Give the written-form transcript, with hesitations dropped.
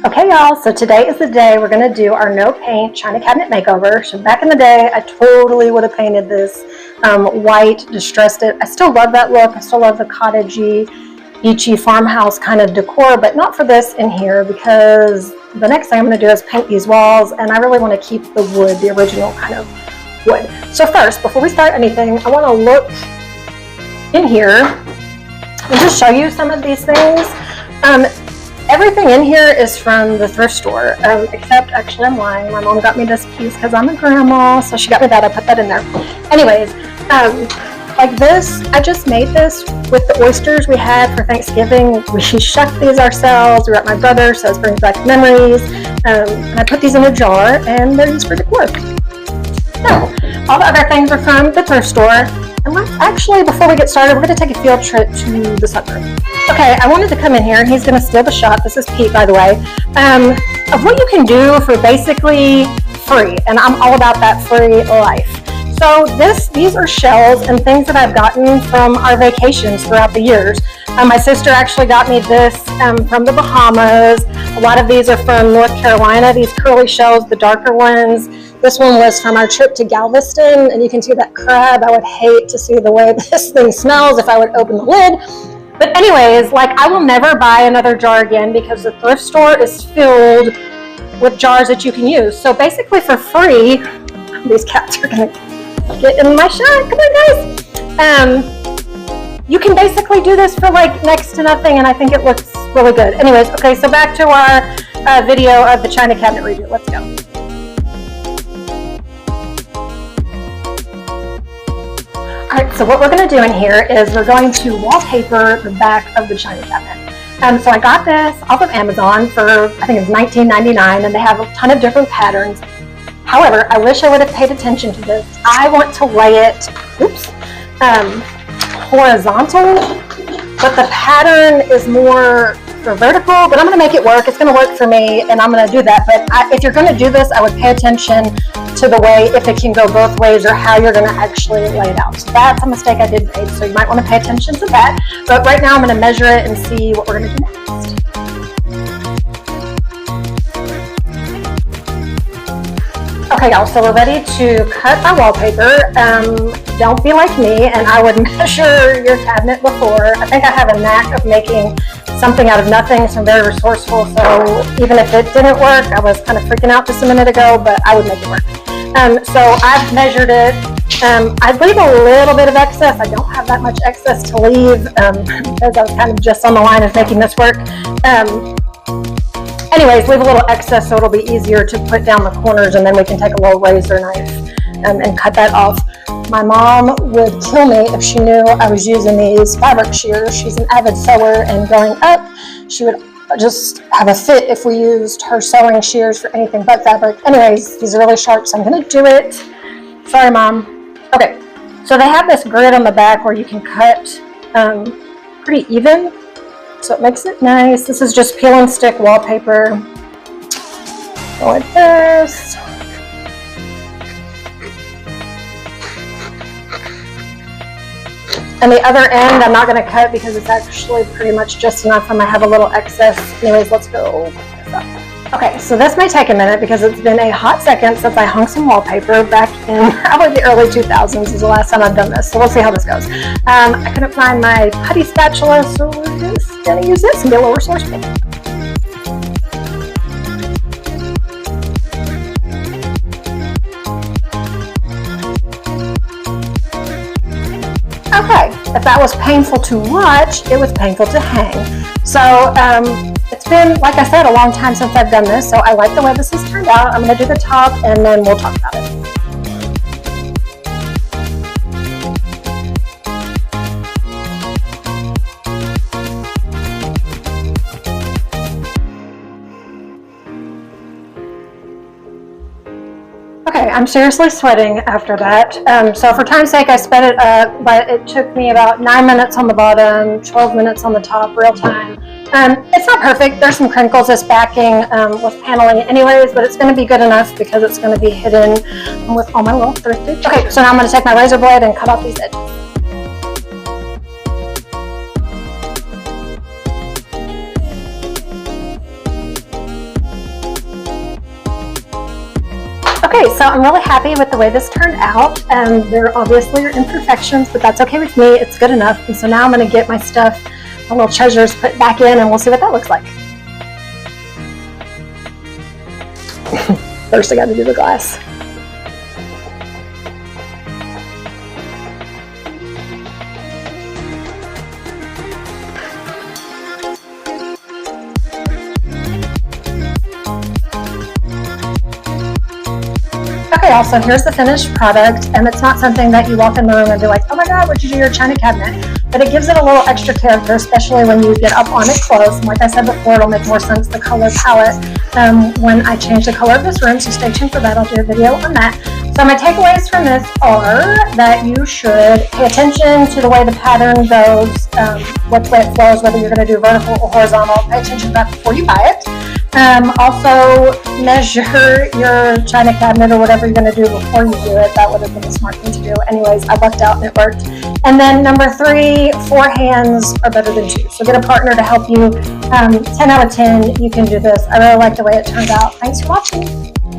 Okay, y'all, so today is the day we're going to do our no paint china cabinet makeover. So back in the day, I totally would have painted this white, distressed it. I still love that look. I still love the cottagey, beachy farmhouse kind of decor, but not for this in here, because the next thing I'm going to do is paint these walls, and I really want to keep the wood, the original kind of wood. So first, before we start anything, I want to look in here and just show you some of these things. Everything in here is from the thrift store, except actually I'm lying. My mom got me this piece because I'm a grandma, so she got me that. I put that in there. Anyways, like this, I just made this with the oysters we had for Thanksgiving. We shucked these ourselves. We were at my brother's, so it brings back memories. And I put these in a jar, and they're used for decor. So, all the other things are from the thrift store. And let's actually, before we get started, we're going to take a field trip to the sunroom. Okay, I wanted to come in here, and he's going to steal the shot. This is Pete, by the way, of what you can do for basically free. And I'm all about that free life. So these are shells and things that I've gotten from our vacations throughout the years. My sister actually got me this from the Bahamas. A lot of these are from North Carolina, these curly shells, the darker ones. This one was from our trip to Galveston, and you can see that crab. I would hate to see the way this thing smells if I would open the lid. But anyways, like, I will never buy another jar again because the thrift store is filled with jars that you can use. So basically for free, these cats are gonna get in my shot. Come on, guys. You can basically do this for like next to nothing, and I think it looks really good. Anyways, okay, so back to our video of the china cabinet redo. Let's go. Alright, so what we're going to do in here is we're going to wallpaper the back of the china cabinet. So I got this off of Amazon for, I think it's $19.99, and they have a ton of different patterns. However, I wish I would have paid attention to this. I want to lay it, horizontal, but the pattern is more for vertical, but I'm going to make it work. It's going to work for me, and I'm going to do that. But if you're going to do this, I would pay attention to the way, if it can go both ways, or how you're going to actually lay it out. So that's a mistake I did make, so you might want to pay attention to that. But right now I'm going to measure it and see what we're going to do next. Okay, y'all, so we're ready to cut our wallpaper. Don't be like me, and I would measure your cabinet before. I think I have a knack of making something out of nothing, so I'm very resourceful. So even if it didn't work, I was kind of freaking out just a minute ago, but I would make it work. So I've measured it. I leave a little bit of excess. I don't have that much excess to leave because I was kind of just on the line of making this work. Anyways, leave a little excess so it'll be easier to put down the corners, and then we can take a little razor knife and cut that off. My mom would kill me if she knew I was using these fabric shears. She's an avid sewer, and growing up, she would just have a fit if we used her sewing shears for anything but fabric. Anyways, these are really sharp, so I'm going to do it. Sorry, Mom. Okay, so they have this grid on the back where you can cut pretty even. So it makes it nice. This is just peel and stick wallpaper. Go like this. And the other end I'm not going to cut because it's actually pretty much just enough. I might have a little excess. Anyways, let's go pick this up. Okay, so this may take a minute because it's been a hot second since I hung some wallpaper back in probably the early 2000s is the last time I've done this. So we'll see how this goes. I couldn't find my putty spatula, so we're just going to use this and be a little resourceful. Okay, if that was painful to watch, it was painful to hang. So it's been, like I said, a long time since I've done this, so I like the way this has turned out. I'm going to do the top, and then we'll talk about it. Okay, I'm seriously sweating after that. So for time's sake, I sped it up, but it took me about 9 minutes on the bottom, 12 minutes on the top, real time. It's not perfect. There's some crinkles it's backing with paneling anyways, but it's going to be good enough because it's going to be hidden with all my little thrifted. Okay, so now I'm going to take my razor blade and cut off these edges. Okay, so I'm really happy with the way this turned out. There obviously are imperfections, but that's okay with me. It's good enough. And so now I'm going to get my stuff, my little treasures, put back in, and we'll see what that looks like. First, I got to do the glass. Okay, also here's the finished product, and it's not something that you walk in the room and be like, oh my god, what'd you do to your china cabinet? But it gives it a little extra character, especially when you get up on it close. And like I said before, it'll make more sense, the color palette, when I change the color of this room, so stay tuned for that. I'll do a video on that. So my takeaways from this are that you should pay attention to the way the pattern goes, what way it flows, whether you're going to do vertical or horizontal. Pay attention to that before you buy it. Also, measure your china cabinet or whatever you're going to do before you do it. That would have been a smart thing to do. Anyways, I lucked out and it worked. And then number 3, 4 hands are better than 2. So get a partner to help you. 10 out of 10, you can do this. I really like the way it turned out. Thanks for watching.